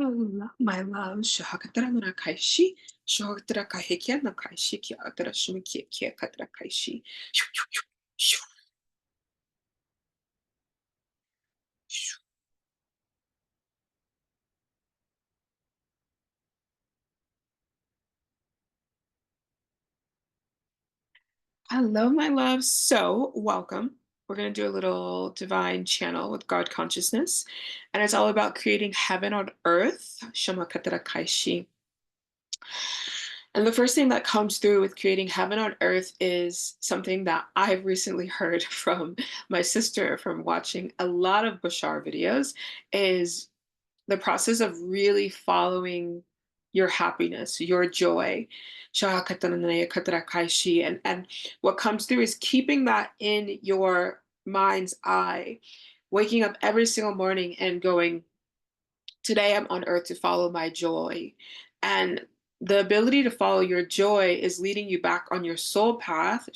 Hello, my love. Shahakatara na kaishi. Shohatara kahekia na kaishi kia atara shumikia kia katara kaishi. Shoo, shoo, shoo, shoo, shoo. Hello, my love. So, welcome. We're going to do a little divine channel with God consciousness, and it's all about creating heaven on earth. Shamakatara kaishi. And the first thing that comes through with creating heaven on earth is something that I've recently heard from my sister from watching a lot of Bashar videos is the process of really following your happiness, your joy. And what comes through is keeping that in your mind's eye, waking up every single morning and going, today I'm on earth to follow my joy. And the ability to follow your joy is leading you back on your soul path.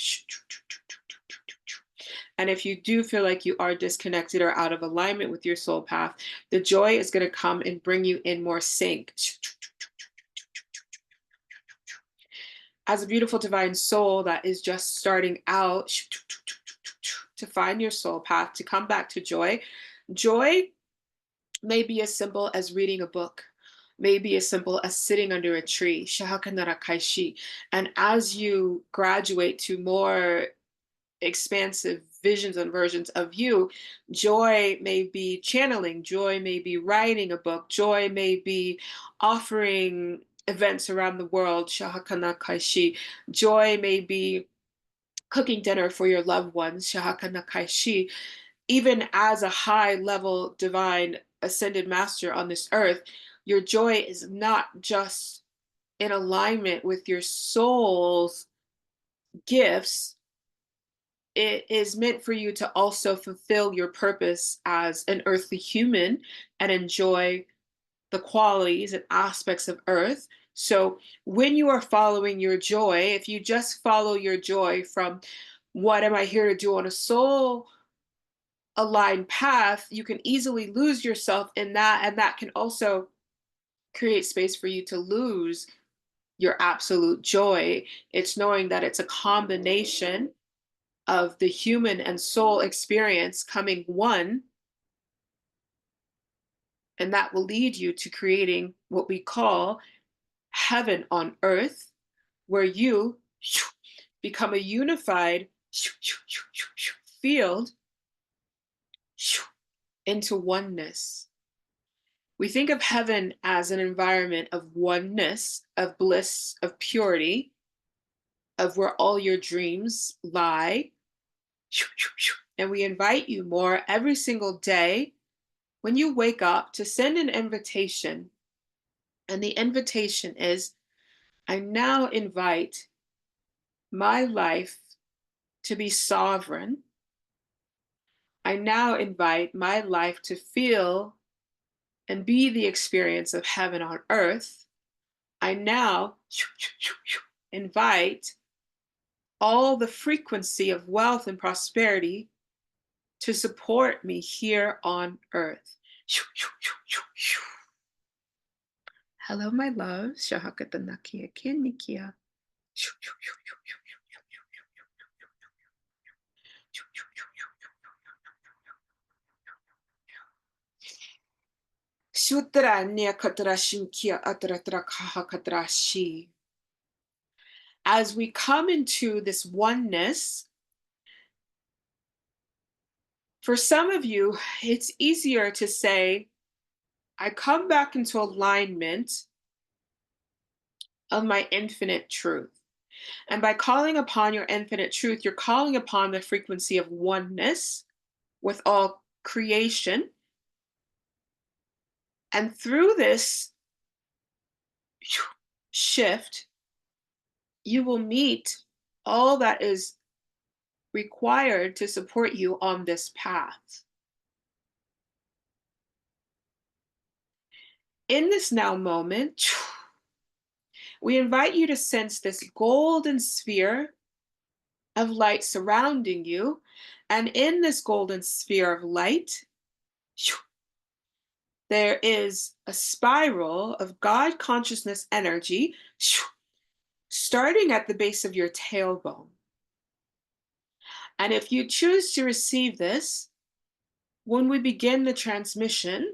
And if you do feel like you are disconnected or out of alignment with your soul path, the joy is going to come and bring you in more sync. As a beautiful divine soul that is just starting out to find your soul path, to come back to joy, joy may be as simple as reading a book, may be as simple as sitting under a tree. And as you graduate to more expansive visions and versions of you, joy may be channeling, joy may be writing a book, joy may be offering events around the world. Joy may be cooking dinner for your loved ones. Even as a high level divine ascended master on this earth, your joy is not just in alignment with your soul's gifts. It is meant for you to also fulfill your purpose as an earthly human and enjoy the qualities and aspects of earth. So when you are following your joy, if you just follow your joy from what am I here to do on a soul aligned path, you can easily lose yourself in that. And that can also create space for you to lose your absolute joy. It's knowing that it's a combination of the human and soul experience coming one, and that will lead you to creating what we call heaven on earth, where you become a unified field into oneness. We think of heaven as an environment of oneness, of bliss, of purity, of where all your dreams lie. And we invite you more every single day when you wake up to send an invitation. And the invitation is, I now invite my life to be sovereign. I now invite my life to feel and be the experience of heaven on earth. I now invite all the frequency of wealth and prosperity to support me here on earth. Hello, my love. Shahakatanakia kinikia. Sutra nia katrashinkia atratra katrashi. As we come into this oneness, for some of you, it's easier to say, I come back into alignment of my infinite truth. And by calling upon your infinite truth, you're calling upon the frequency of oneness with all creation. And through this shift, you will meet all that is required to support you on this path. In this now moment, we invite you to sense this golden sphere of light surrounding you. And in this golden sphere of light, there is a spiral of God consciousness energy starting at the base of your tailbone. And if you choose to receive this, when we begin the transmission,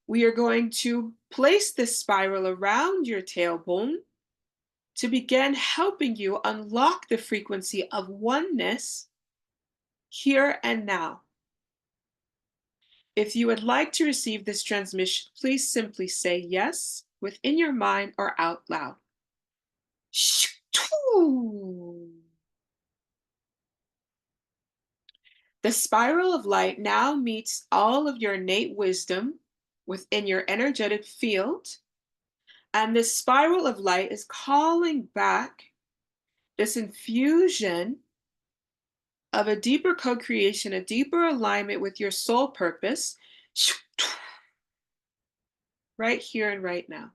we are going to place this spiral around your tailbone to begin helping you unlock the frequency of oneness here and now. If you would like to receive this transmission, please simply say yes within your mind or out loud. The spiral of light now meets all of your innate wisdom within your energetic field. And this spiral of light is calling back this infusion of a deeper co creation, a deeper alignment with your soul purpose, right here and right now.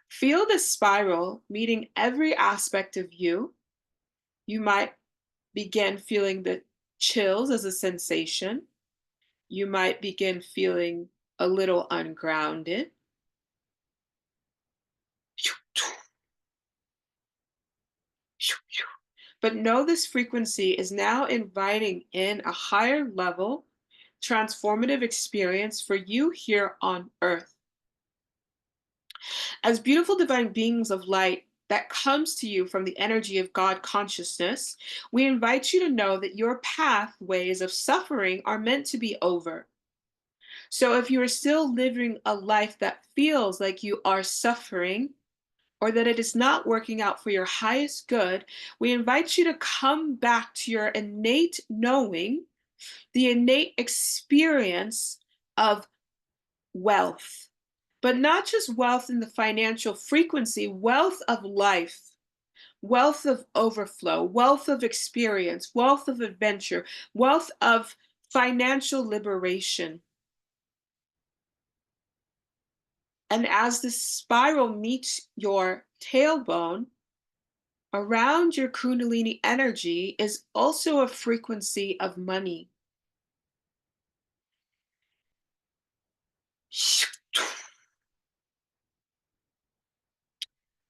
Feel the spiral meeting every aspect of you. You might begin feeling the chills as a sensation. You might begin feeling a little ungrounded. But know this frequency is now inviting in a higher level transformative experience for you here on earth. As beautiful divine beings of light that comes to you from the energy of God consciousness, we invite you to know that your pathways of suffering are meant to be over. So if you are still living a life that feels like you are suffering, or that it is not working out for your highest good, we invite you to come back to your innate knowing, the innate experience of wealth. But not just wealth in the financial frequency, wealth of life, wealth of overflow, wealth of experience, wealth of adventure, wealth of financial liberation. And as the spiral meets your tailbone, around your Kundalini energy is also a frequency of money.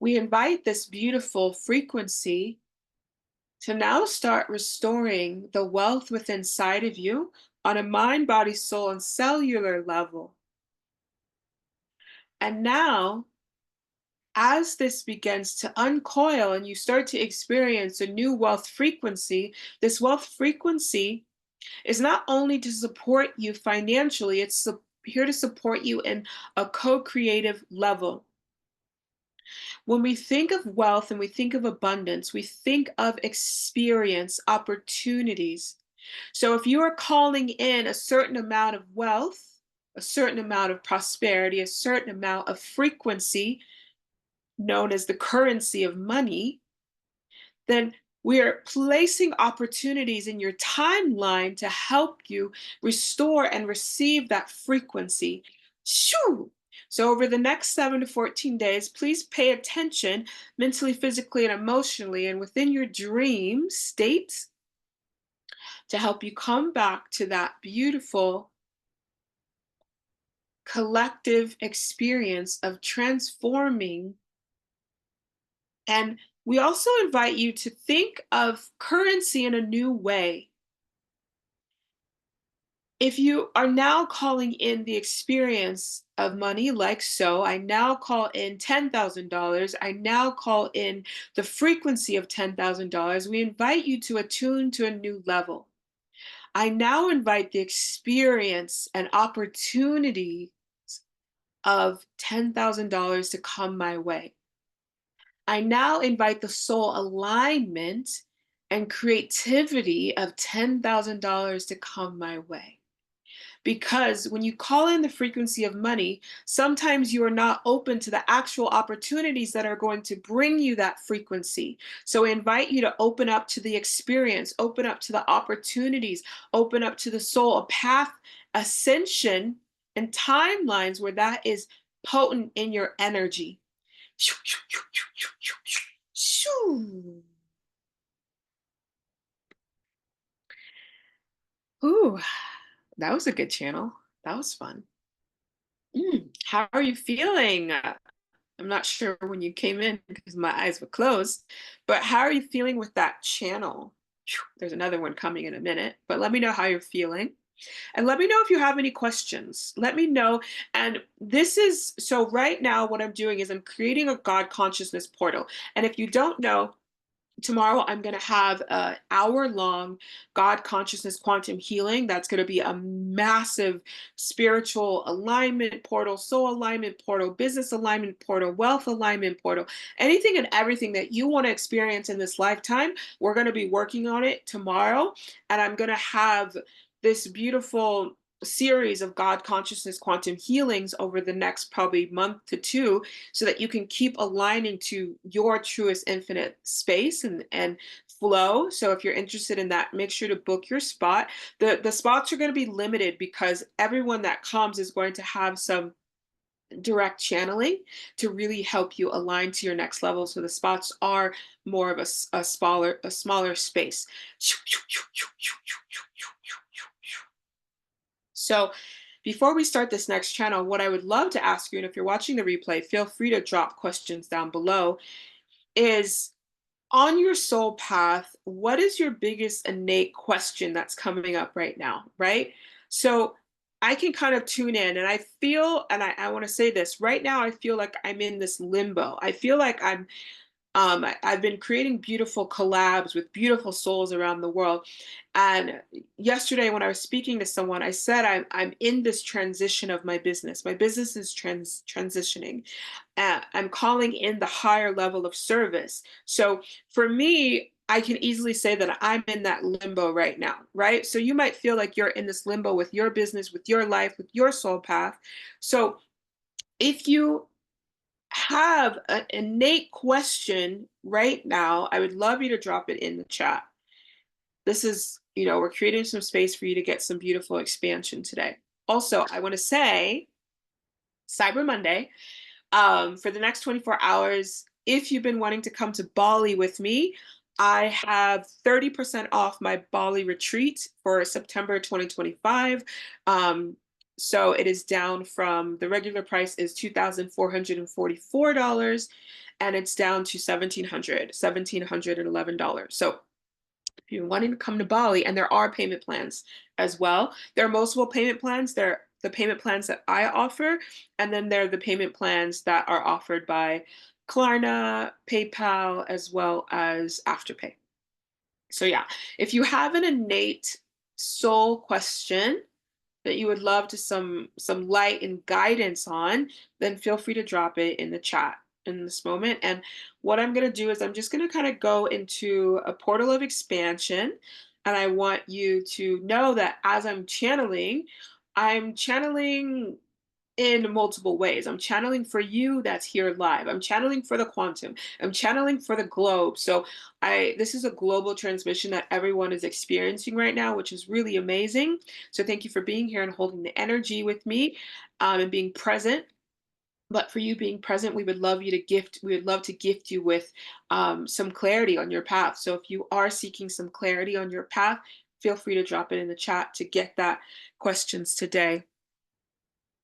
We invite this beautiful frequency to now start restoring the wealth within inside of you on a mind, body, soul, and cellular level. And now, as this begins to uncoil and you start to experience a new wealth frequency, this wealth frequency is not only to support you financially, it's here to support you in a co creative level. When we think of wealth and we think of abundance, we think of experience, opportunities. So if you are calling in a certain amount of wealth, a certain amount of prosperity, a certain amount of frequency, known as the currency of money, then we are placing opportunities in your timeline to help you restore and receive that frequency. Shoo! So, over the next 7 to 14 days, please pay attention mentally, physically, and emotionally, and within your dream state to help you come back to that beautiful collective experience of transforming. And we also invite you to think of currency in a new way. If you are now calling in the experience of money, like so, I now call in $10,000. I now call in the frequency of $10,000. We invite you to attune to a new level. I now invite the experience and opportunity of $10,000 to come my way. I now invite the soul alignment and creativity of $10,000 to come my way. Because when you call in the frequency of money, sometimes you are not open to the actual opportunities that are going to bring you that frequency. So I invite you to open up to the experience, open up to the opportunities, open up to the soul, a path, ascension, and timelines where that is potent in your energy. Ooh, that was a good channel. That was fun. How are you feeling? I'm not sure when you came in because my eyes were closed, but how are you feeling with that channel? Phew, there's another one coming in a minute, but let me know how you're feeling. And let me know if you have any questions. Let me know. And this is so right now, what I'm doing is I'm creating a God consciousness portal. And if you don't know, tomorrow I'm going to have an hour long God consciousness quantum healing. That's going to be a massive spiritual alignment portal, soul alignment portal, business alignment portal, wealth alignment portal, anything and everything that you want to experience in this lifetime. We're going to be working on it tomorrow. And I'm going to have this beautiful series of God consciousness quantum healings over the next probably month to two, so that you can keep aligning to your truest infinite space and flow. So if you're interested in that, make sure to book your spot. The spots are going to be limited because everyone that comes is going to have some direct channeling to really help you align to your next level. So the spots are more of a smaller space. So before we start this next channel, what I would love to ask you, and if you're watching the replay, feel free to drop questions down below, is on your soul path, what is your biggest innate question that's coming up right now, right? So I can kind of tune in and I feel, and I want to say this right now, I feel like I'm in this limbo. I feel like I've been creating beautiful collabs with beautiful souls around the world. And yesterday, when I was speaking to someone, I said I'm in this transition of my business. My business is transitioning. I'm calling in the higher level of service. So for me, I can easily say that I'm in that limbo right now, right? So you might feel like you're in this limbo with your business, with your life, with your soul path. So if you have an innate question right now, I would love you to drop it in the chat. This is, we're creating some space for you to get some beautiful expansion today. Also, I want to say Cyber Monday, for the next 24 hours, if you've been wanting to come to Bali with me, I have 30% off my Bali retreat for September 2025. So it is down from the regular price is $2,444, and it's down to $1,711. So if you're wanting to come to Bali, and there are payment plans as well. There are multiple payment plans. There are the payment plans that I offer, and then there are the payment plans that are offered by Klarna, PayPal, as well as Afterpay. So yeah, if you have an innate soul question that you would love to some light and guidance on, then feel free to drop it in the chat in this moment. And what I'm going to do is I'm just going to kind of go into a portal of expansion, and I want you to know that as I'm channeling in multiple ways. I'm channeling for you that's here live. I'm channeling for the quantum. I'm channeling for the globe. So this is a global transmission that everyone is experiencing right now, which is really amazing. So thank you for being here and holding the energy with me, and being present. But for you being present, we would love to gift you with some clarity on your path. So if you are seeking some clarity on your path, feel free to drop it in the chat to get that questions today.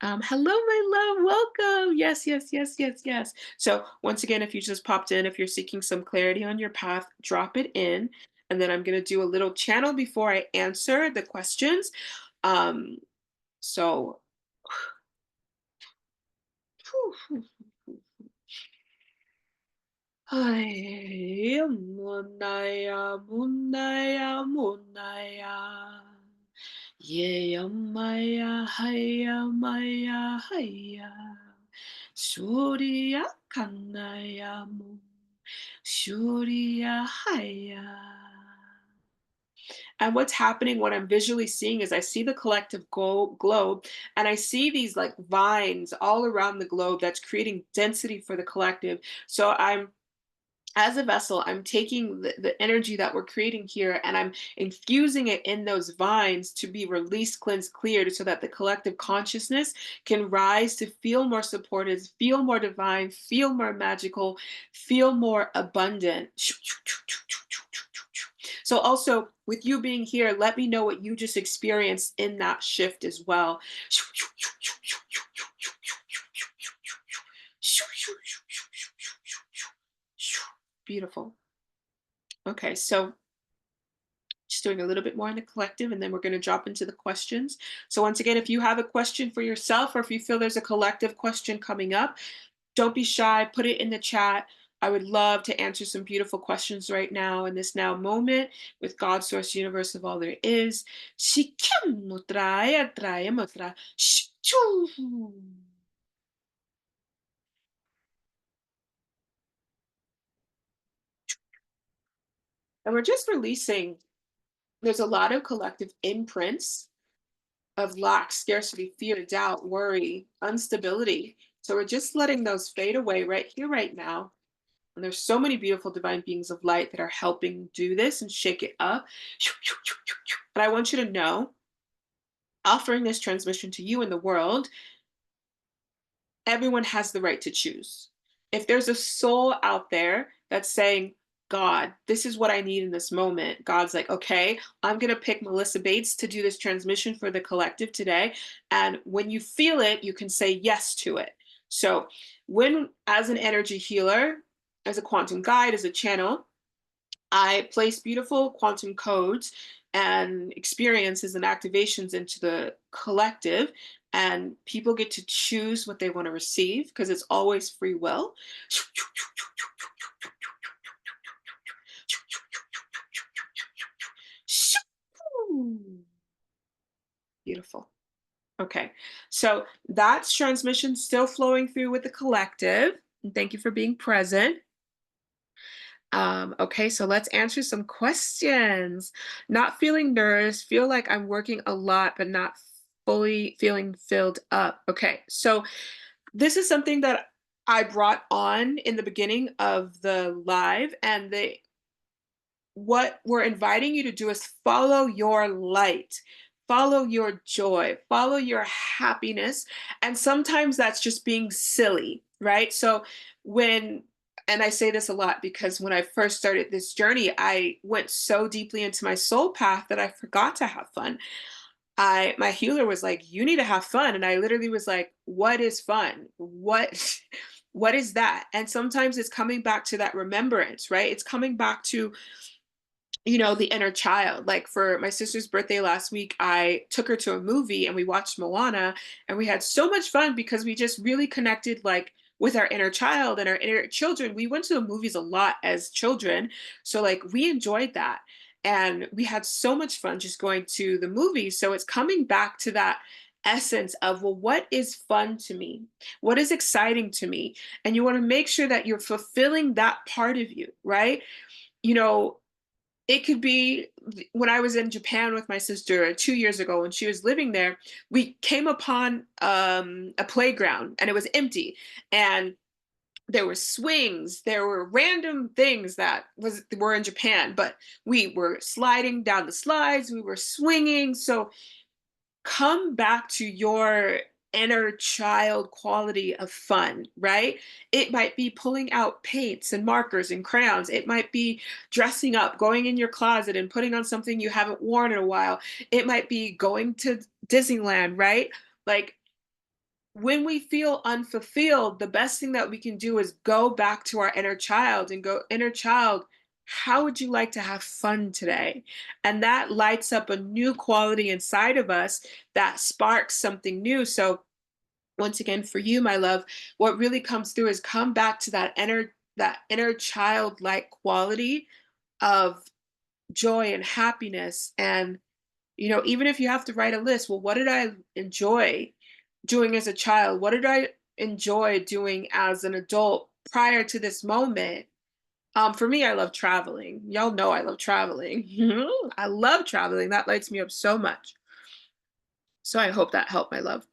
Hello, my love. Welcome. Yes, yes, yes, yes, yes. So once again, if you just popped in, if you're seeking some clarity on your path, drop it in. And then I'm going to do a little channel before I answer the questions. Um, so, Ay, munaya, munaya, munaya. Yeah, maya, haya, maya, haya. Surya kanaya mu. Surya haya. And what's happening, what I'm visually seeing is I see the collective globe, and I see these like vines all around the globe that's creating density for the collective. So as a vessel, I'm taking the energy that we're creating here and I'm infusing it in those vines to be released, cleansed, cleared, so that the collective consciousness can rise to feel more supported, feel more divine, feel more magical, feel more abundant. So also with you being here, let me know what you just experienced in that shift as well. Beautiful. Okay, so just doing a little bit more in the collective, and then we're going to drop into the questions. So, once again, if you have a question for yourself, or if you feel there's a collective question coming up, don't be shy, put it in the chat. I would love to answer some beautiful questions right now in this now moment with God, Source, Universe of all there is. Shikyam mutraya traya mutra. Shoo. And we're just releasing, there's a lot of collective imprints of lack, scarcity, fear, doubt, worry, instability. So we're just letting those fade away right here, right now. And there's so many beautiful divine beings of light that are helping do this and shake it up. But I want you to know, offering this transmission to you in the world, everyone has the right to choose. If there's a soul out there that's saying, God, this is what I need in this moment. God's like, okay, I'm going to pick Melissa Bates to do this transmission for the collective today. And when you feel it, you can say yes to it. So, when, as an energy healer, as a quantum guide, as a channel, I place beautiful quantum codes and experiences and activations into the collective, and people get to choose what they want to receive because it's always free will. Beautiful. Okay, so that's transmission still flowing through with the collective. And thank you for being present. Okay, so let's answer some questions. Not feeling nervous, feel like I'm working a lot, but not fully feeling filled up. Okay, so this is something that I brought on in the beginning of the live, and what we're inviting you to do is follow your light, follow your joy, follow your happiness. And sometimes that's just being silly, right? So, when, and I say this a lot because when I first started this journey, I went so deeply into my soul path that I forgot to have fun. My healer was like, you need to have fun. And I literally was like, what is fun? What what is that? And sometimes it's coming back to that remembrance, right? It's coming back to, the inner child. Like, for my sister's birthday last week, I took her to a movie and we watched Moana, and we had so much fun because we just really connected, like, with our inner child and our inner children. We went to the movies a lot as children, so like we enjoyed that, and we had so much fun just going to the movies. So it's coming back to that essence of, well, what is fun to me, what is exciting to me, and you want to make sure that you're fulfilling that part of you, right? you know it could be, when I was in Japan with my sister 2 years ago when she was living there, we came upon a playground and it was empty. And there were swings, there were random things that were in Japan, but we were sliding down the slides, we were swinging. So come back to your inner child quality of fun, right? It might be pulling out paints and markers and crayons. It might be dressing up, going in your closet and putting on something you haven't worn in a while. It might be going to Disneyland, right? Like, when we feel unfulfilled, the best thing that we can do is go back to our inner child and go, inner child, how would you like to have fun today? And that lights up a new quality inside of us that sparks something new. So, once again, for you, my love, what really comes through is come back to that inner childlike quality of joy and happiness. And even if you have to write a list, well, what did I enjoy doing as a child? What did I enjoy doing as an adult prior to this moment? For me, I love traveling. Y'all know I love traveling. I love traveling. That lights me up so much. So I hope that helped, my love.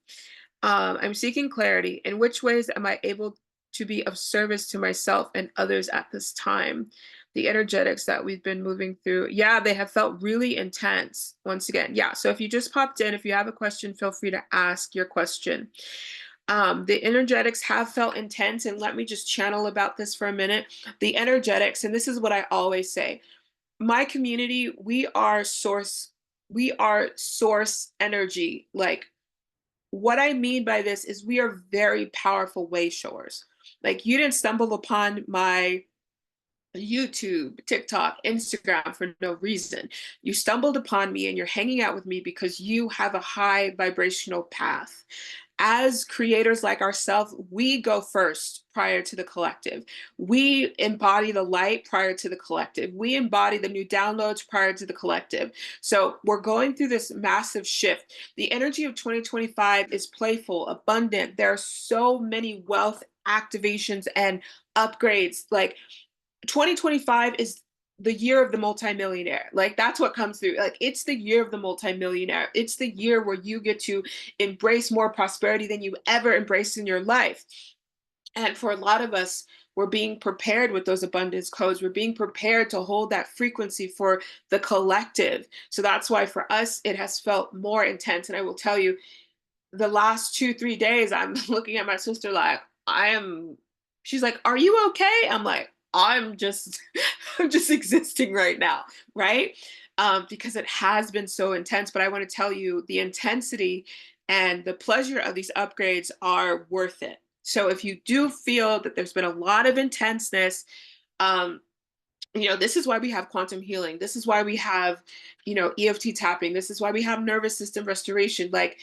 I'm seeking clarity. In which ways am I able to be of service to myself and others at this time? The energetics that we've been moving through, yeah, they have felt really intense. Once again, yeah. So if you just popped in, if you have a question, feel free to ask your question. The energetics have felt intense, and let me just channel about this for a minute. The energetics, and this is what I always say, my community, we are source energy. Like, what I mean by this is we are very powerful way showers. Like, you didn't stumble upon my YouTube, TikTok, Instagram for no reason. You stumbled upon me and you're hanging out with me because you have a high vibrational path. As creators like ourselves, we go first prior to the collective. We embody the light prior to the collective. We embody the new downloads prior to the collective. So we're going through this massive shift. The energy of 2025 is playful, abundant. There are so many wealth activations and upgrades. Like 2025 is the year of the multimillionaire. Like that's what comes through. Like it's the year of the multimillionaire. It's the year where you get to embrace more prosperity than you ever embraced in your life. And for a lot of us, we're being prepared with those abundance codes. We're being prepared to hold that frequency for the collective. So that's why for us, it has felt more intense. And I will tell you, the last 2, 3 days, I'm looking at my sister like, I am, she's like, are you okay? I'm like, I'm just, I'm just existing right now. Right. Because it has been so intense. But I want to tell you the intensity and the pleasure of these upgrades are worth it. So if you do feel that there's been a lot of intenseness, um, this is why we have quantum healing. This is why we have, EFT tapping. This is why we have nervous system restoration. Like,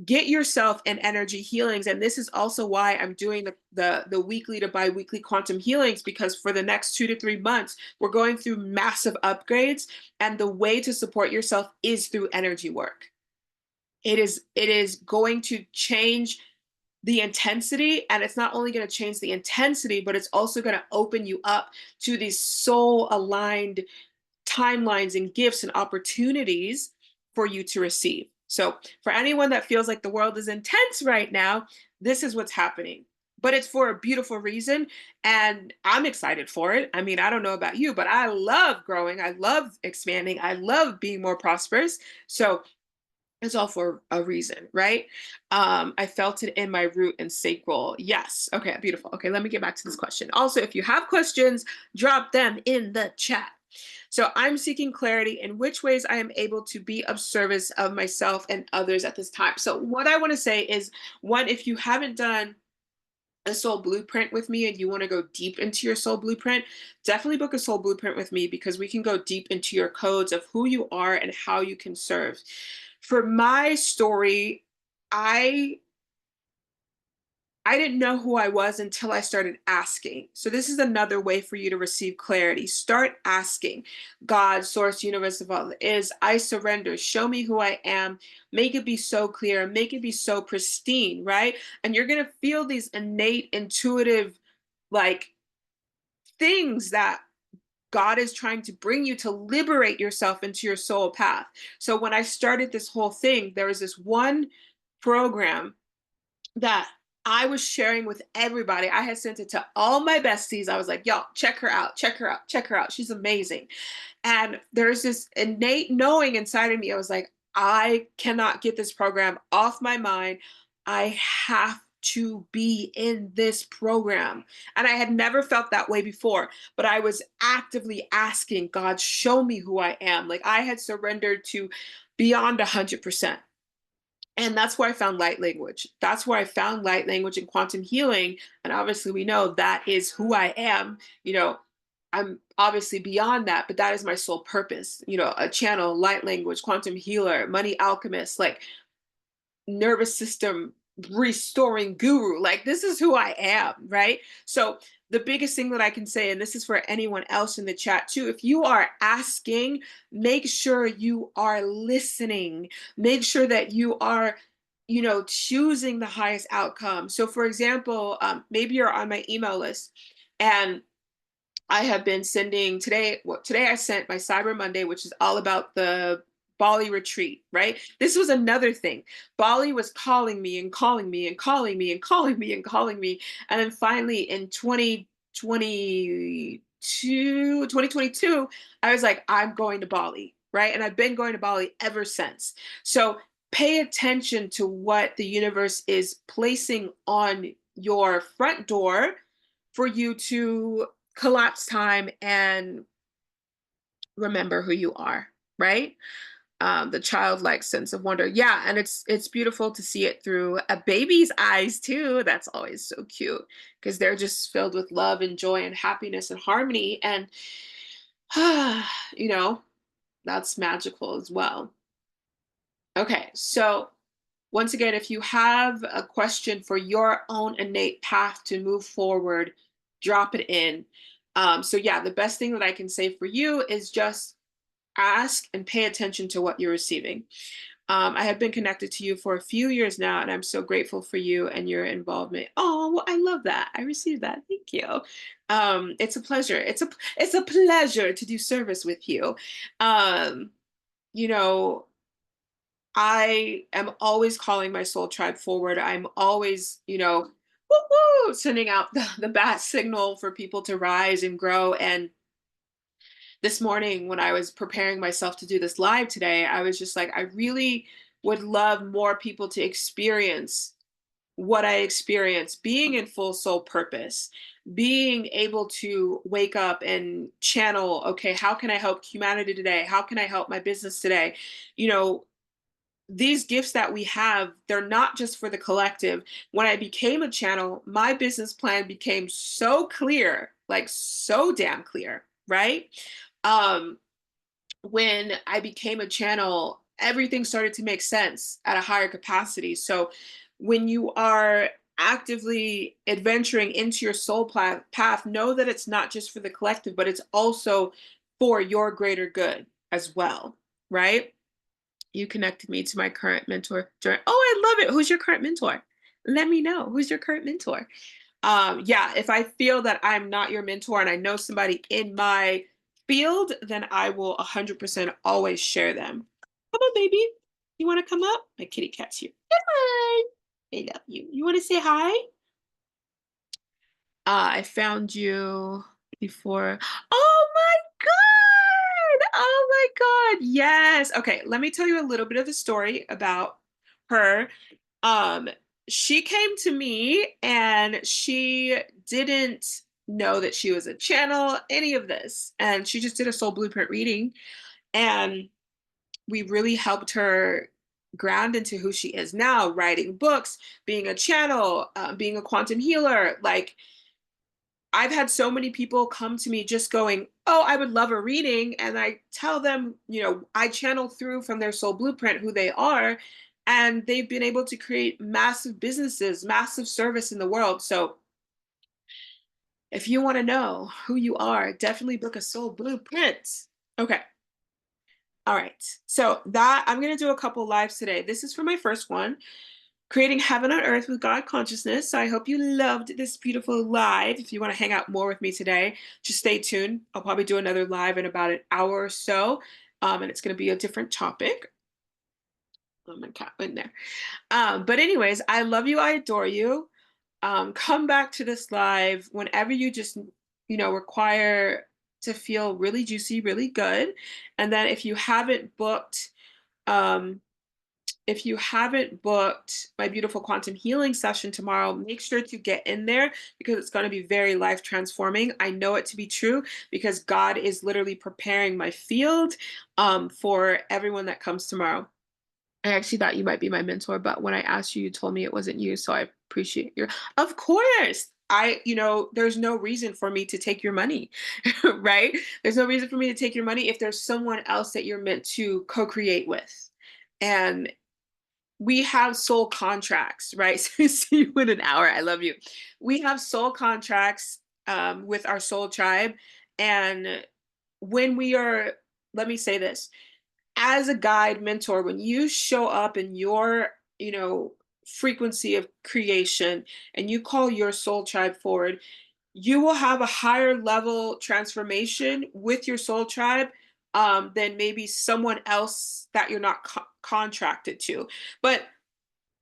get yourself in energy healings, and this is also why I'm doing the weekly to bi-weekly quantum healings, because for the next 2 to 3 months we're going through massive upgrades, and the way to support yourself is through energy work. It is going to change the intensity, and it's not only going to change the intensity, but it's also going to open you up to these soul aligned timelines and gifts and opportunities for you to receive. So, for anyone that feels like the world is intense right now, this is what's happening. But it's for a beautiful reason. And I'm excited for it. I mean, I don't know about you, but I love growing. I love expanding. I love being more prosperous. So, it's all for a reason, right? I felt it in my root and sacral. Yes. Okay, beautiful. Okay, let me get back to this question. Also, if you have questions, drop them in the chat. So I'm seeking clarity in which ways I am able to be of service of myself and others at this time. So what I want to say is, one, if you haven't done a soul blueprint with me and you want to go deep into your soul blueprint, definitely book a soul blueprint with me, because we can go deep into your codes of who you are and how you can serve. For my story, I I didn't know who I was until I started asking. So this is another way for you to receive clarity. Start asking God, source, universe of all that is. I surrender. Show me who I am. Make it be so clear. Make it be so pristine, right? And you're going to feel these innate, intuitive, like things that God is trying to bring you to liberate yourself into your soul path. So when I started this whole thing, there was this one program that I was sharing with everybody. I had sent it to all my besties. I was like, y'all, check her out, check her out, check her out. She's amazing. And there's this innate knowing inside of me. I was like, I cannot get this program off my mind. I have to be in this program. And I had never felt that way before, but I was actively asking God, show me who I am. Like I had surrendered to beyond 100%. And that's where I found light language. That's where I found light language and quantum healing. And obviously, we know that is who I am. I'm obviously beyond that, but that is my sole purpose. A channel, light language, quantum healer, money alchemist, like nervous system restoring guru. Like, this is who I am, right? So, the biggest thing that I can say, and this is for anyone else in the chat too, if you are asking, make sure you are listening. Make sure that you are, choosing the highest outcome. So, for example, maybe you're on my email list, and I have been sending today. Well, today I sent my Cyber Monday, which is all about the Bali retreat, right? This was another thing. Bali was calling me and calling me and calling me and calling me and calling me. And then finally in 2022, I was like, I'm going to Bali, right? And I've been going to Bali ever since. So pay attention to what the universe is placing on your front door for you to collapse time and remember who you are, right? The childlike sense of wonder. Yeah, and it's beautiful to see it through a baby's eyes too. That's always so cute because they're just filled with love and joy and happiness and harmony. And you know, that's magical as well. Okay, so once again, if you have a question for your own innate path to move forward, drop it in. So yeah, the best thing that I can say for you is just ask and pay attention to what you're receiving. I have been connected to you for a few years now, and I'm so grateful for you and your involvement. Oh, well, I love that. I received that. Thank you. It's a pleasure. It's a pleasure to do service with you. Um, you know, I am always calling my soul tribe forward. I'm always, woo woo, sending out the bat signal for people to rise and grow. And this morning, when I was preparing myself to do this live today, I was just like, I really would love more people to experience what I experienced being in full soul purpose, being able to wake up and channel, okay, how can I help humanity today? How can I help my business today? You know, these gifts that we have, they're not just for the collective. When I became a channel, my business plan became so clear, like so damn clear, right? Um, when I became a channel, everything started to make sense at a higher capacity. So when you are actively adventuring into your soul path, know that it's not just for the collective, but it's also for your greater good as well, right? You connected me to my current mentor during, oh, I love it. Who's your current mentor? Let me know. Who's your current mentor? Yeah, if I feel that I'm not your mentor and I know somebody in my field, then I will 100% always share them. Come on, baby. You want to come up? My kitty cat's here. Hi. I love you. You want to say hi? I found you before. Oh my God. Oh my God. Yes. Okay. Let me tell you a little bit of the story about her. Um, she came to me and she didn't know that she was a channel, any of this. And she just did a soul blueprint reading. And we really helped her ground into who she is now, writing books, being a channel, being a quantum healer. Like, I've had so many people come to me just going, oh, I would love a reading. And I tell them, I channel through from their soul blueprint who they are. And they've been able to create massive businesses, massive service in the world. So if you want to know who you are, definitely book a soul blueprint. Okay. All right. So that I'm going to do a couple lives today. This is for my first one, creating heaven on earth with God consciousness. So I hope you loved this beautiful live. If you want to hang out more with me today, just stay tuned. I'll probably do another live in about an hour or so. And it's going to be a different topic. Oh, my cat went there. But anyways, I love you. I adore you. Come back to this live whenever you just, require to feel really juicy, really good. And then um, if you haven't booked my beautiful quantum healing session tomorrow, make sure to get in there because it's going to be very life transforming. I know it to be true because God is literally preparing my field for everyone that comes tomorrow. I actually thought you might be my mentor, but when I asked you, you told me it wasn't you. So I appreciate your, of course. There's no reason for me to take your money, right? There's no reason for me to take your money if there's someone else that you're meant to co-create with. And we have soul contracts, right? See you in an hour. I love you. We have soul contracts with our soul tribe. And when we are, let me say this, as a guide mentor, when you show up in your, frequency of creation and you call your soul tribe forward, you will have a higher level transformation with your soul tribe than maybe someone else that you're not contracted to. But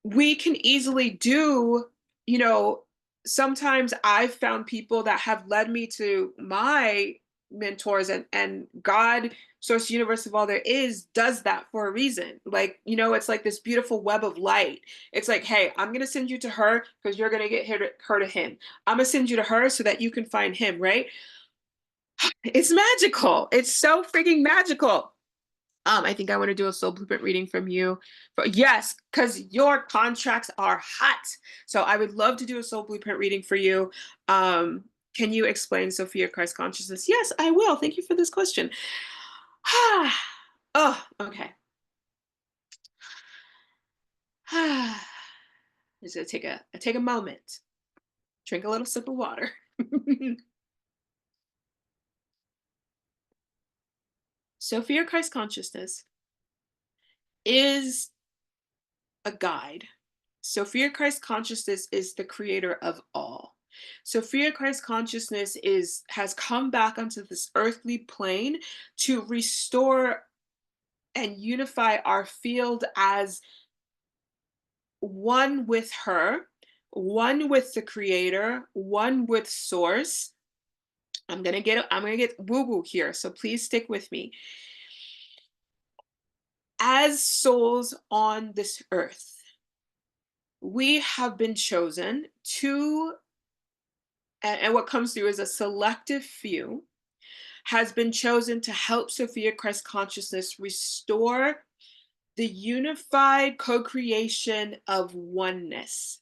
we can easily do, you know, sometimes I've found people that have led me to my mentors, and God, source, universe of all there is, does that for a reason. Like, it's like this beautiful web of light. It's like, hey, I'm going to send you to her because you're going to get her to him. I'm going to send you to her so that you can find him, right? It's magical. It's so freaking magical. I think I want to do a soul blueprint reading from you. Yes, because your contracts are hot. So I would love to do a soul blueprint reading for you. Um, can you explain Sophia Christ consciousness? Yes, I will. Thank you for this question. Oh, okay. Just gonna take a moment, drink a little sip of water. Sophia Christ consciousness is a guide. Sophia Christ consciousness is the creator of all. Sophia Christ consciousness has come back onto this earthly plane to restore and unify our field as one with her, one with the creator, one with source. I'm gonna get woo woo here, so please stick with me. As souls on this earth, we have been chosen to, and what comes through is a selective few, has been chosen to help Sophia Christ consciousness restore the unified co creation of oneness.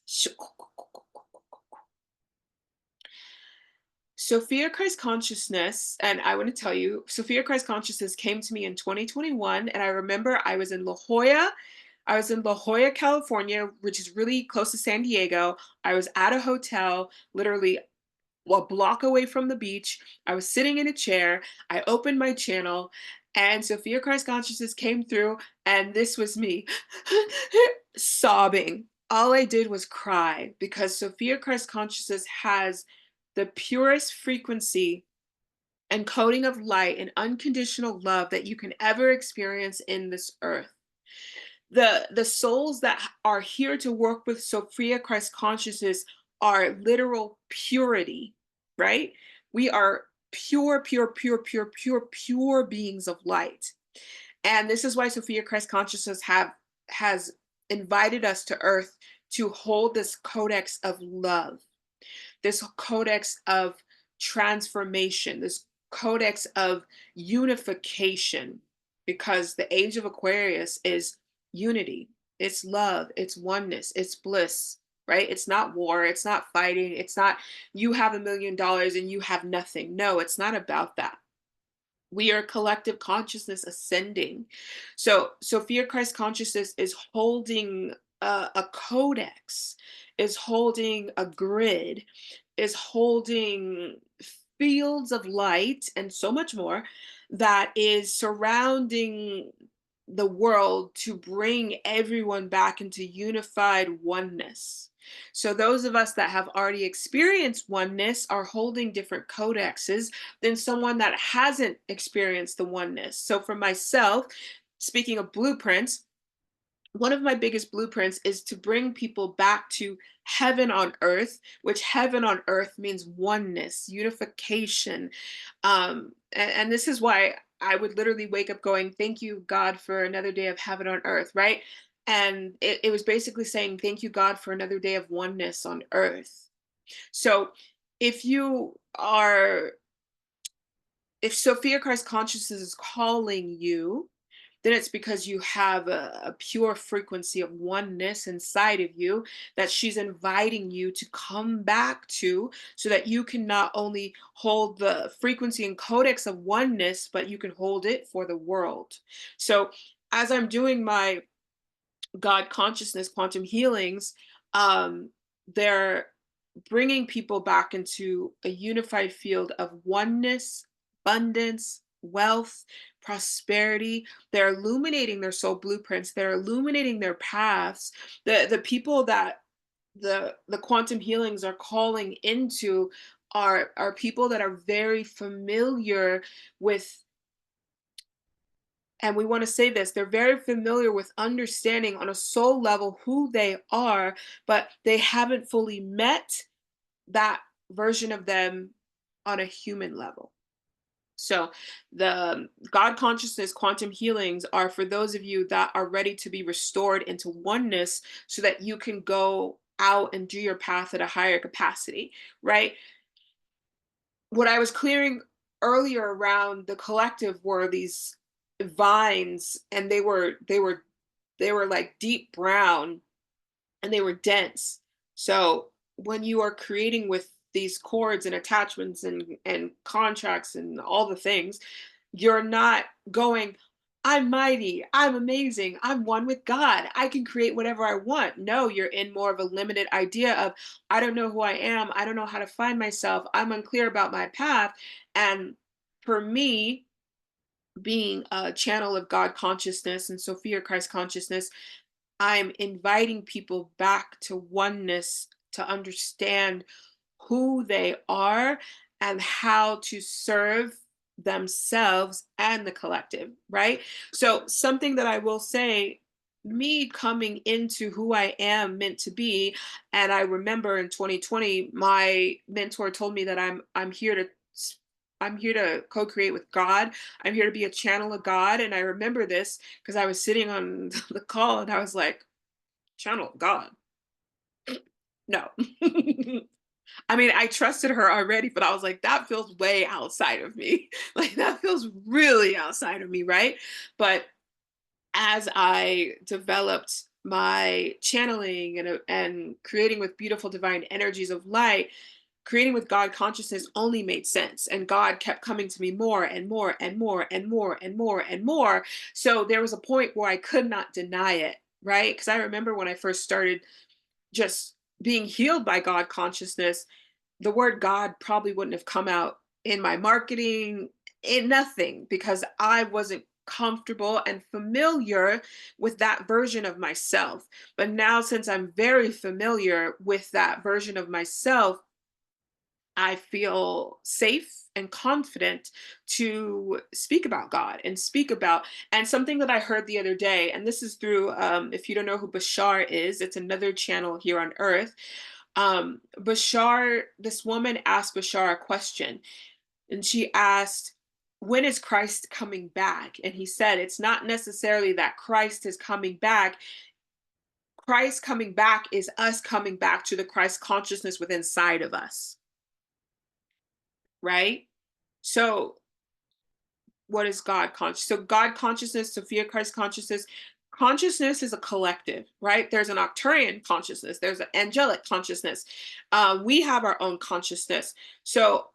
Sophia Christ consciousness, and I want to tell you, Sophia Christ consciousness came to me in 2021. And I remember I was in La Jolla. I was in La Jolla, California, which is really close to San Diego. I was at a hotel, literally a block away from the beach. I was sitting in a chair. I opened my channel, and Sophia Christ Consciousness came through, and this was me sobbing. All I did was cry because Sophia Christ Consciousness has the purest frequency and coding of light and unconditional love that you can ever experience in this earth. The souls that are here to work with Sophia Christ consciousness are literal purity, right? We are pure, pure, pure, pure, pure, pure beings of light. And this is why Sophia Christ consciousness has invited us to earth to hold this codex of love, this codex of transformation, this codex of unification, because the age of Aquarius is unity, it's love, it's oneness, it's bliss, right? It's not war, it's not fighting, it's not you have $1 million and you have nothing. No, it's not about that. We are collective consciousness ascending. So Sophia Christ consciousness is holding a codex, is holding a grid, is holding fields of light and so much more that is surrounding the world to bring everyone back into unified oneness. So those of us that have already experienced oneness are holding different codexes than someone that hasn't experienced the oneness. So for myself, speaking of blueprints, one of my biggest blueprints is to bring people back to heaven on earth, which heaven on earth means oneness, unification. And this is why I would literally wake up going, thank you, God, for another day of heaven on earth, right? And it was basically saying, thank you, God, for another day of oneness on earth. So if you are, if Sophia Christ consciousness is calling you, then it's because you have a pure frequency of oneness inside of you that she's inviting you to come back to, so that you can not only hold the frequency and codex of oneness, but you can hold it for the world. So as I'm doing my God consciousness quantum healings, they're bringing people back into a unified field of oneness, abundance, wealth, prosperity. They're illuminating their soul blueprints, they're illuminating their paths. The people that the quantum healings are calling into are people that are very familiar with, and we want to say this, they're very familiar with understanding on a soul level who they are, but they haven't fully met that version of them on a human level. So the God consciousness quantum healings are for those of you that are ready to be restored into oneness, so that you can go out and do your path at a higher capacity, right? What I was clearing earlier around the collective were these vines, and they were like deep brown, and they were dense. So when you are creating with these cords and attachments and contracts and all the things, you're not going, I'm mighty, I'm amazing, I'm one with God, I can create whatever I want. No, you're in more of a limited idea of, I don't know who I am, I don't know how to find myself, I'm unclear about my path. And for me, being a channel of God consciousness and Sophia Christ consciousness, I'm inviting people back to oneness, to understand who they are and how to serve themselves and the collective, right? So, something that I will say, me coming into who I am meant to be, and I remember in 2020, my mentor told me that I'm here to I'm here to co-create with God. I'm here to be a channel of God. And I remember this because I was sitting on the call and I was like, channel of God. No. I mean, I trusted her already, but I was like, that feels way outside of me. Like, that feels really outside of me, right? But as I developed my channeling and creating with beautiful divine energies of light, creating with God consciousness only made sense. And God kept coming to me more and more and more and more and more and more. So there was a point where I could not deny it, right? Because I remember when I first started just being healed by God consciousness, the word God probably wouldn't have come out in my marketing, in nothing, because I wasn't comfortable and familiar with that version of myself. But now, since I'm very familiar with that version of myself, I feel safe and confident to speak about God and speak about. And something that I heard the other day, and this is through, if you don't know who Bashar is, it's another channel here on Earth. Bashar, this woman asked Bashar a question, and she asked, when is Christ coming back? And he said, it's not necessarily that Christ is coming back. Christ coming back is us coming back to the Christ consciousness within inside of us, right? So what is God conscious? So God consciousness, Sophia Christ consciousness. Consciousness is a collective, right? There's an Arcturian consciousness. There's an angelic consciousness. We have our own consciousness. So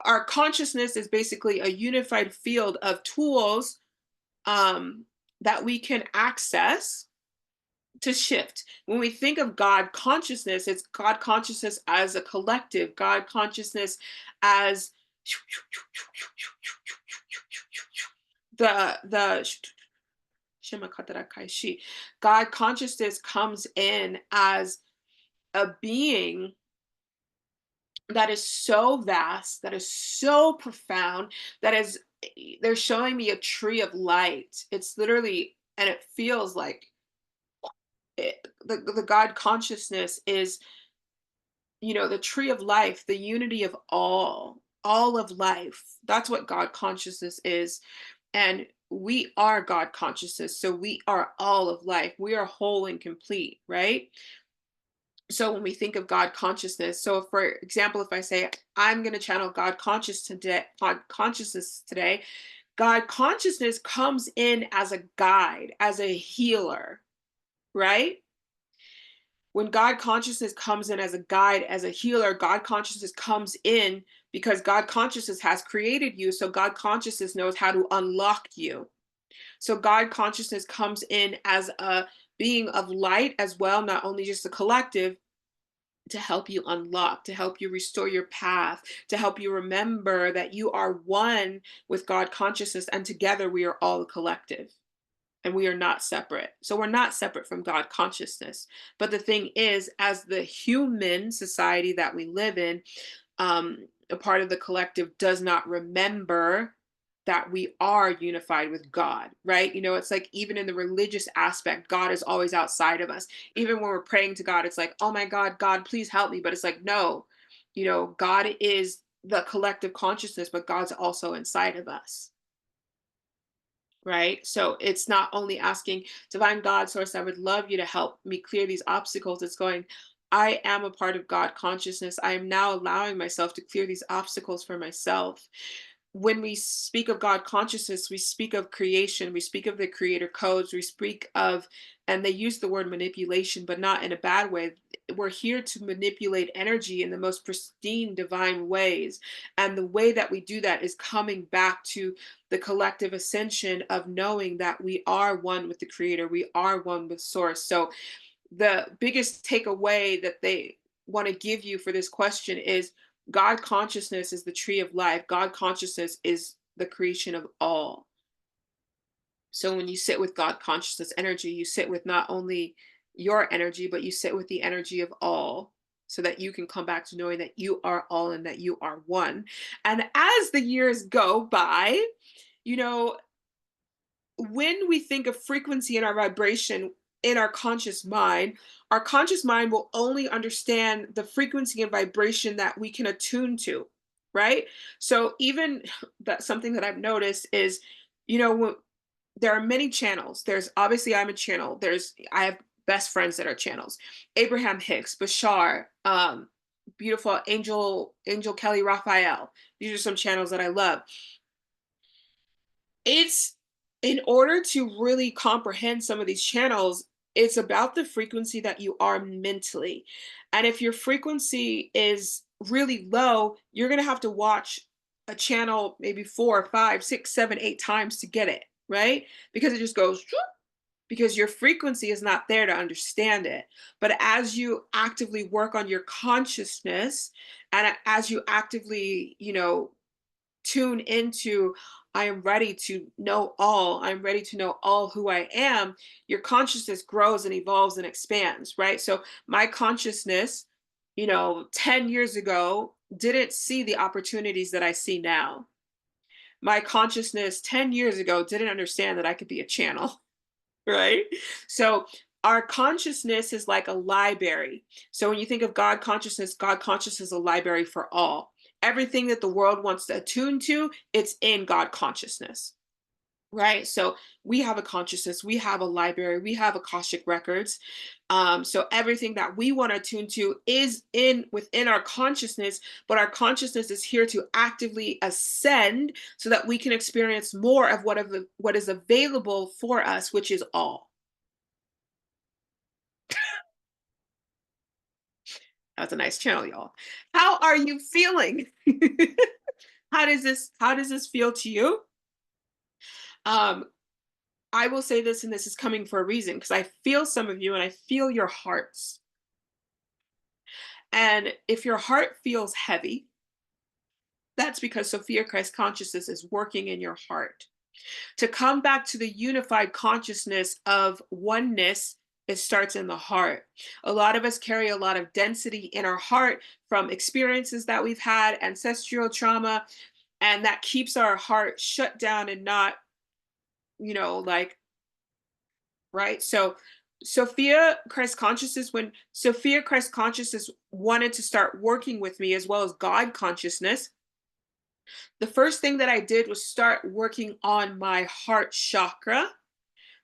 our consciousness is basically a unified field of tools um, that we can access to shift. When we think of God consciousness, it's God consciousness as a collective, God consciousness as the God consciousness comes in as a being that is so vast, that is so profound, that is, they're showing me a tree of light. It's literally, and it feels like the God consciousness is, the tree of life, the unity of all of life. That's what God consciousness is. And we are God consciousness. So we are all of life. We are whole and complete, right? So when we think of God consciousness, so for example, if I say, I'm going to channel God consciousness today, God consciousness comes in as a guide, as a healer, right? When God consciousness comes in as a guide, as a healer, God consciousness comes in because God consciousness has created you. So God consciousness knows how to unlock you. So God consciousness comes in as a being of light as well, not only just a collective, to help you unlock, to help you restore your path, to help you remember that you are one with God consciousness, and together we are all a collective and we are not separate. So we're not separate from God consciousness. But the thing is, as the human society that we live in, a part of the collective does not remember that we are unified with God, right? It's like even in the religious aspect, God is always outside of us. Even when we're praying to God, it's like, oh my God, God, please help me. But it's like, no, God is the collective consciousness, but God's also inside of us. Right. So it's not only asking divine God source, I would love you to help me clear these obstacles. It's going, I am a part of God consciousness. I am now allowing myself to clear these obstacles for myself. when we speak of God consciousness, we speak of creation, we speak of the creator codes, we speak of, and they use the word manipulation, but not in a bad way. We're here to manipulate energy in the most pristine, divine ways. And the way that we do that is coming back to the collective ascension of knowing that we are one with the creator, we are one with source. So, the biggest takeaway that they want to give you for this question is God consciousness is the tree of life. God consciousness is the creation of all. So when you sit with God consciousness energy, you sit with not only your energy, but you sit with the energy of all so that you can come back to knowing that you are all and that you are one. And as the years go by, you know, when we think of frequency in our vibration in our conscious mind will only understand the frequency and vibration that we can attune to, right? So even that something that I've noticed is, you know, there are many channels. There's obviously I'm a channel. I have best friends that are channels. Abraham Hicks, Bashar, beautiful Angel Kelly Raphael. These are some channels that I love. It's in order to really comprehend some of these channels, it's about the frequency that you are mentally. And if your frequency is really low, you're going to have to watch a channel maybe four, five, six, seven, eight times to get it, right? Because it just goes, "Whoop," because your frequency is not there to understand it. But as you actively work on your consciousness and as you actively, tune into I am ready to know all. I'm ready to know all who I am. Your consciousness grows and evolves and expands, right? So my consciousness, 10 years ago didn't see the opportunities that I see now. My consciousness 10 years ago didn't understand that I could be a channel. Right? So our consciousness is like a library. So when you think of God consciousness is a library for all. Everything that the world wants to attune to, it's in God consciousness. Right. So we have a consciousness, we have a library, we have Akashic records. So everything that we want to attune to is in within our consciousness, but our consciousness is here to actively ascend so that we can experience more of what is available for us, which is all. That's a nice channel, y'all. How are you feeling? How does this feel to you? Um, I will say this, and this is coming for a reason, because I feel some of you and I feel your hearts. And if your heart feels heavy, that's because Sophia Christ consciousness is working in your heart. To come back to the unified consciousness of oneness, it starts in the heart. A lot of us carry a lot of density in our heart from experiences that we've had, ancestral trauma, and that keeps our heart shut down and not, like, right? So Sophia Christ consciousness, when Sophia Christ consciousness wanted to start working with me as well as God consciousness, the first thing that I did was start working on my heart chakra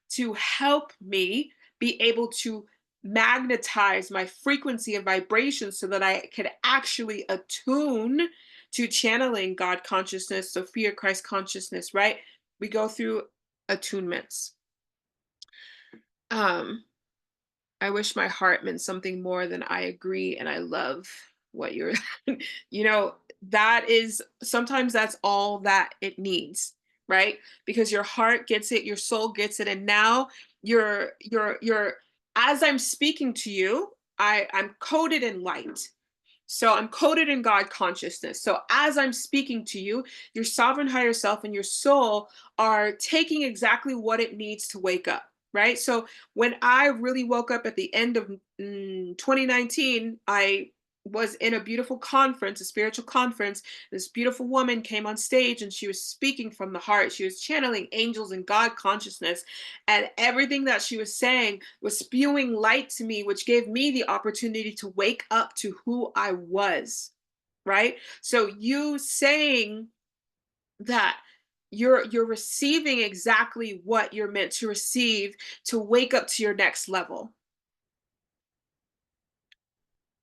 to help me be able to magnetize my frequency and vibration so that I could actually attune to channeling God consciousness, Sophia Christ consciousness, right? We go through attunements. Um, I wish my heart meant something more than I agree and I love what you're you know that is sometimes that's all that it needs, right? Because your heart gets it, your soul gets it, and now you're as I'm speaking to you, I'm coded in light. So I'm coded in God consciousness. So as I'm speaking to you, your sovereign higher self and your soul are taking exactly what it needs to wake up, right? So when I really woke up at the end of 2019, I was in a beautiful conference, a spiritual conference. This beautiful woman came on stage and she was speaking from the heart. She was channeling angels and God consciousness. And everything that she was saying was spewing light to me, which gave me the opportunity to wake up to who I was, right? So you saying that you're receiving exactly what you're meant to receive to wake up to your next level.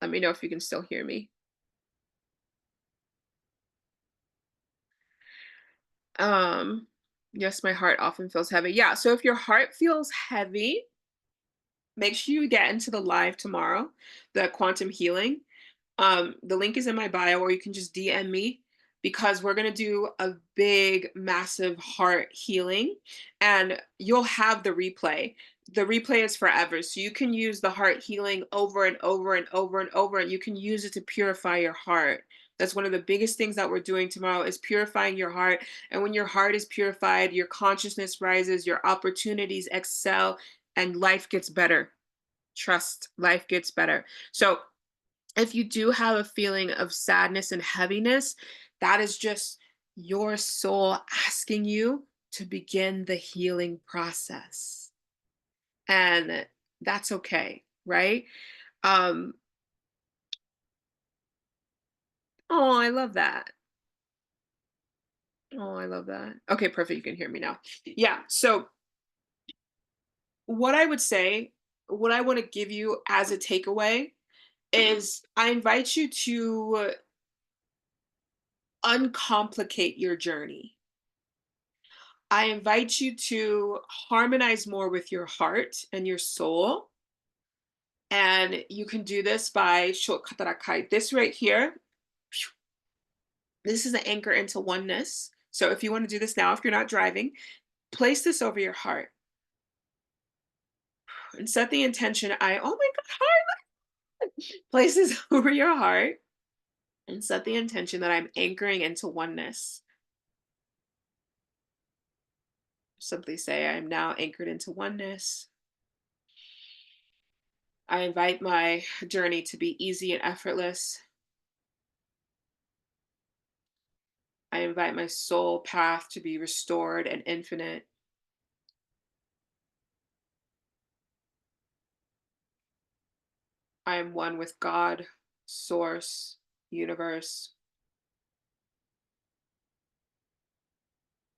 Let me know if you can still hear me. Um, yes, my heart often feels heavy. Yeah, so if your heart feels heavy, make sure you get into the live tomorrow, the quantum healing. The link is in my bio, or you can just DM me because we're gonna do a big, massive heart healing, and you'll have the replay. The replay is forever, so you can use the heart healing over and over and over and over, and you can use it to purify your heart. That's one of the biggest things that we're doing tomorrow is purifying your heart. And when your heart is purified, your consciousness rises, your opportunities excel, and life gets better. Trust, life gets better. So if you do have a feeling of sadness and heaviness, that is just your soul asking you to begin the healing process. And that's okay, right? Um, oh, I love that. Oh, I love that. Okay, perfect. You can hear me now. Yeah. So, what I would say, what I want to give you as a takeaway is I invite you to uncomplicate your journey. I invite you to harmonize more with your heart and your soul. And you can do this by shokatarakai. This right here, this is an anchor into oneness. So if you want to do this now, if you're not driving, place this over your heart and set the intention. Oh my God, heart. Place this over your heart and set the intention that I'm anchoring into oneness. Simply say, I am now anchored into oneness. I invite my journey to be easy and effortless. I invite my soul path to be restored and infinite. I am one with God, source, universe,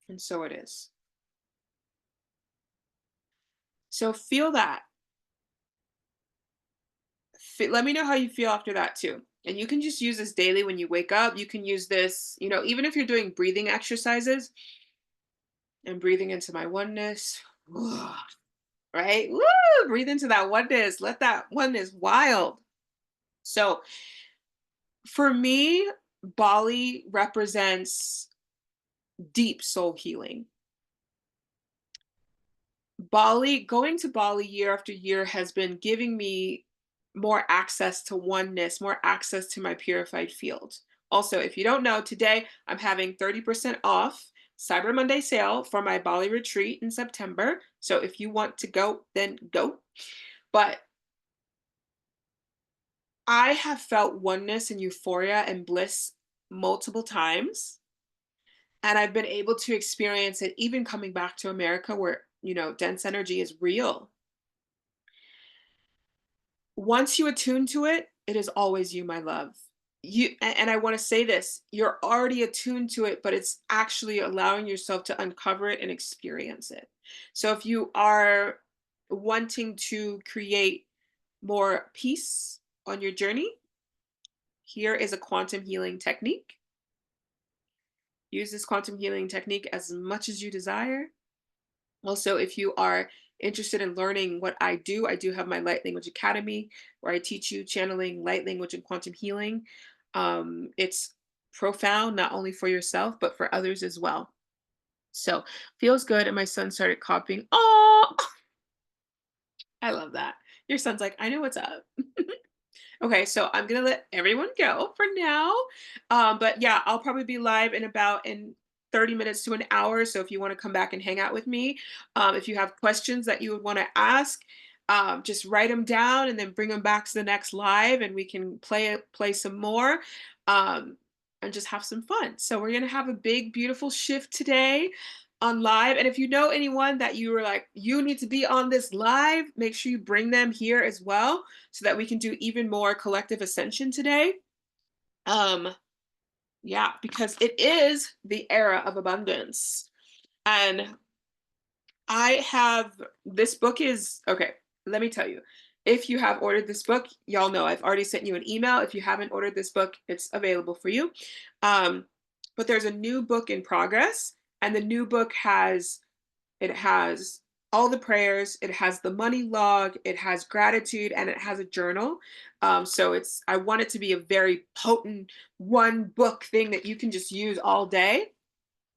and so it is. So feel that. Let me know how you feel after that too. And you can just use this daily when you wake up. You can use this, even if you're doing breathing exercises and breathing into my oneness, right? Woo! Breathe into that oneness. Let that oneness wild. So for me, Bali represents deep soul healing. Bali, going to Bali year after year has been giving me more access to oneness, more access to my purified field. Also, if you don't know, today I'm having 30% off Cyber Monday sale for my Bali retreat in September. So if you want to go, then go. But I have felt oneness and euphoria and bliss multiple times. And I've been able to experience it even coming back to America where, dense energy is real. Once you attune to it, it is always you, my love. And I want to say this, you're already attuned to it, but it's actually allowing yourself to uncover it and experience it. So if you are wanting to create more peace on your journey, here is a quantum healing technique. Use this quantum healing technique as much as you desire. Also, if you are interested in learning what I do have my Light Language Academy where I teach you channeling, light language, and quantum healing. It's profound, not only for yourself, but for others as well. So feels good. And my son started copying. Oh, I love that. Your son's like, I know what's up. Okay, so I'm gonna let everyone go for now. But yeah, I'll probably be live in 30 minutes to an hour. So if you want to come back and hang out with me, if you have questions that you would want to ask, just write them down and then bring them back to the next live, and we can play some more, um, and just have some fun. So we're gonna have a big, beautiful shift today on live. And if you know anyone that you were like, you need to be on this live, make sure you bring them here as well so that we can do even more collective ascension today. Um, yeah, because it is the era of abundance. And I have this book is okay. Let me tell you, if you have ordered this book, y'all know I've already sent you an email. If you haven't ordered this book, it's available for you. But there's a new book in progress, And the new book has all the prayers, it has the money log, it has gratitude, and it has a journal. So I want it to be a very potent one book thing that you can just use all day.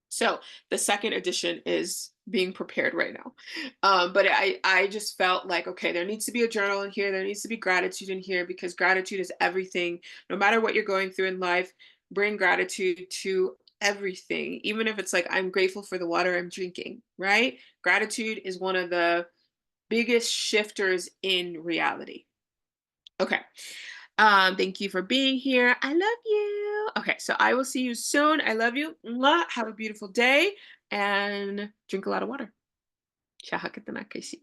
So the second edition is being prepared right now. But I just felt like, okay, there needs to be a journal in here. There needs to be gratitude in here because gratitude is everything. No matter what you're going through in life, bring gratitude to everything. Even if it's like, I'm grateful for the water I'm drinking, right? Gratitude is one of the biggest shifters in reality. Okay. Thank you for being here. I love you. Okay, so I will see you soon. I love you. Mwah. Have a beautiful day and drink a lot of water. Siya kita na kasi.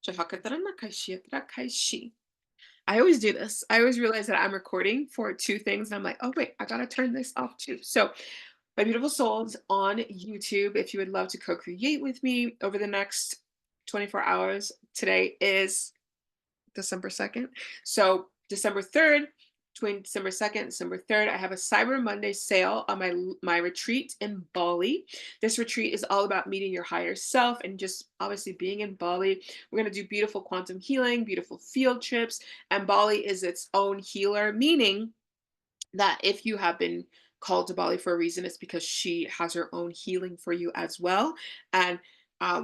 Siya kita na kasi, tra kasi. I always do this. I always realize that I'm recording for two things. And I'm like, oh, wait, I got to turn this off too. So, my beautiful souls on YouTube, if you would love to co create with me over the next 24 hours, today is December 2nd. So December 3rd, between December 2nd, December 3rd, I have a Cyber Monday sale on my retreat in Bali. This retreat is all about meeting your higher self and just obviously being in Bali. We're going to do beautiful quantum healing, beautiful field trips, and Bali is its own healer, meaning that if you have been called to Bali for a reason, it's because she has her own healing for you as well. And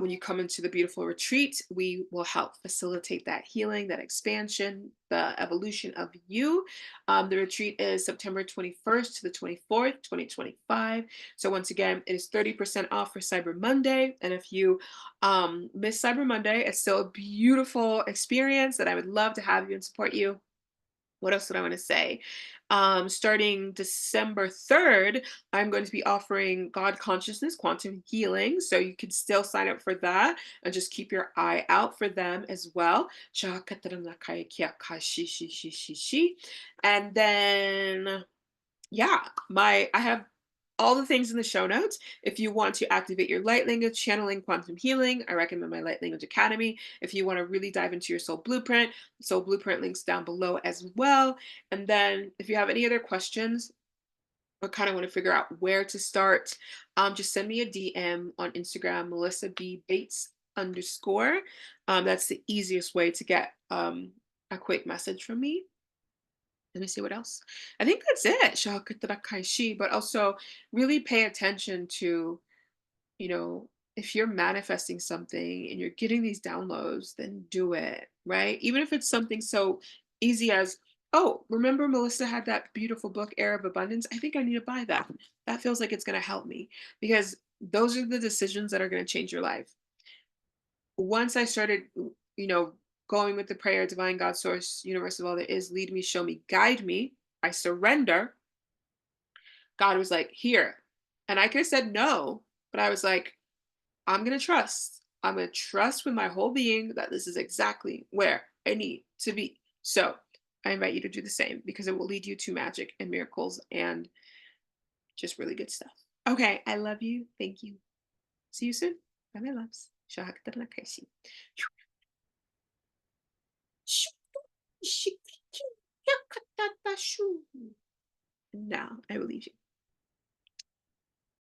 when you come into the beautiful retreat, we will help facilitate that healing, that expansion, the evolution of you. The retreat is September 21st to the 24th, 2025. So once again, it is 30% off for Cyber Monday. And if you miss Cyber Monday, it's still a beautiful experience that I would love to have you and support you. What else did I want to say? Starting December 3rd, I'm going to be offering God consciousness, quantum healing. So you can still sign up for that and just keep your eye out for them as well. And then yeah, I have all the things in the show notes. If you want to activate your light language, channeling quantum healing, I recommend my Light Language Academy. If you want to really dive into your soul blueprint links down below as well. And then if you have any other questions or kind of want to figure out where to start, just send me a DM on Instagram, Melissa B Bates _. That's the easiest way to get a quick message from me. Let me see what else. I think that's it. Shakatakaishi, but also really pay attention to, you know, if you're manifesting something and you're getting these downloads, then do it, right? Even if it's something so easy as, oh, remember Melissa had that beautiful book, Air of Abundance? I think I need to buy that. That feels like it's going to help me because those are the decisions that are going to change your life. Once I started, you know, going with the prayer, divine God, source, universe of all that is, lead me, show me, guide me, I surrender. God was like, here. And I could have said no, but I was like, I'm going to trust. I'm going to trust with my whole being that this is exactly where I need to be. So I invite you to do the same because it will lead you to magic and miracles and just really good stuff. Okay. I love you. Thank you. See you soon. Bye, my loves. Now I will leave you.